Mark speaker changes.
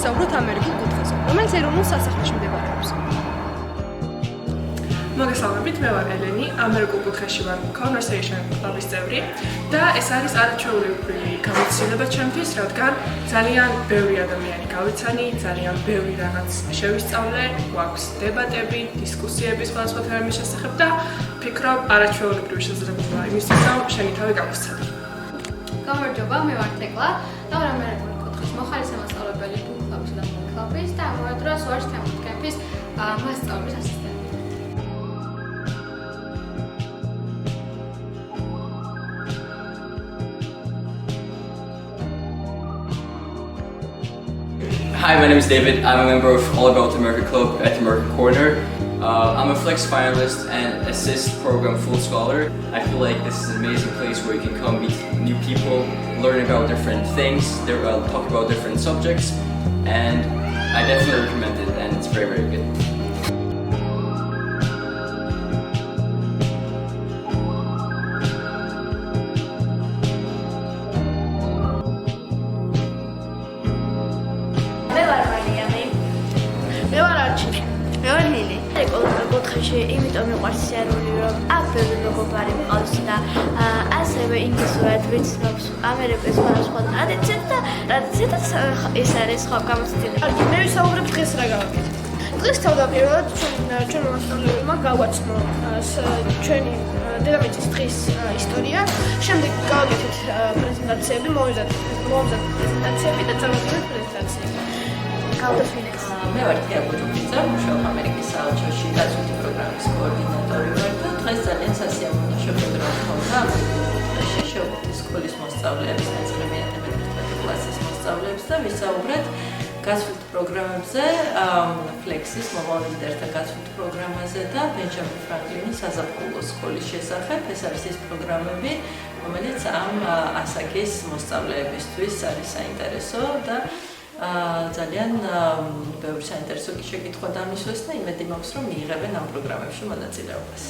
Speaker 1: ვისაუბროთ ამერიკულ კუთხეზე, რომელიც ეროვნულ სასახლეში მდებარეობს.
Speaker 2: მოგესალმებით, მე ვარ ელენი, ამერიკულ კუთხეში ვარ Conversation Club-ის წევრი და ეს არის არაჩვეულებრივი გამოცდილება ჩემთვის, რადგან ძალიან ბევრი ადამიანი გავიცანი, ძალიან ბევრი რაღაც შევისწავლე, გვაქვს დებატები, დისკუსიები სხვადასხვა თემების შესახებ და ვფიქრობ, არაჩვეულებრივი შესაძლებლობა იმისთვის, რომ შენი თავი გავუსწადო.
Speaker 3: გამარჯობა, მე ვარ თეკლა და ვარ ამერიკული კუთხის მოხალისე მასწავლებელი Book Club-ის და Book Club-ის და ამავე დროს ვარ STEM Camp-ის მასწავლებლის ასისტენტი.
Speaker 4: Hi, my name is David. I'm a member of All About America Club at America Corner. I'm a Flex finalist and Assist Program Full Scholar. I feel like this is an amazing place where you can come meet new people, learn about different things, talk about different subjects, and I definitely recommend it, and it's very, very good.
Speaker 5: მე ვარ არჩილი. მე ვარ ლილი. კუთხეში იმიტომ მიყვარს სიარული, რომ აქ ბევრი მეგობარი მყავს და ასევე ინგლისურად ვიცნობს ამერიკის სხვადასხვა ტრადიციებს და ეს არის სხვა გამოცდილება.
Speaker 1: მე ვისაუბრებ დღეს რა გავაკეთეთ. დღეს თავდაპირველად ჩვენ მასწავლებელმა გავაცნო ჩვენი დედამიწის დღის ისტორია. შემდეგ გავაკეთეთ პრეზენტაციები, მოვიზარდეთ პრეზენტაციები და წავაგდეთ პრეზენტაციები.
Speaker 6: მე ვარ თია გუჯუბიძე, მუშაობ ამერიკის საელჩოში გაზეთი პროგრამის კოორდინატორი ვარ და დღეს ძალიან სასიამოვნო შეხვედრა ჰქონდა ამერიკაში შეხვედრის სკოლის მოსწავლეებს, მეცხრე-მეათე მეთერთმეტე კლასის მოსწავლეებს და ვისაუბრეთ გაზეთ პროგრამებზე, Flex-ის მომავალ ლიდერთა გაზეთ პროგრამაზე და ბენჯამინ ფრანკლინის საზაფხულო სკოლის შესახებ. ეს არის ის პროგრამები, რომელიც ამ ასაკის მოსწავლეებისთვის არის საინტერესო და ძალიან ბევრი საინტერესო შეკითხვა დამისვეს და იმედი მაქვს, რომ მიიღებენ ამ პროგრამებში მონაწილეობას.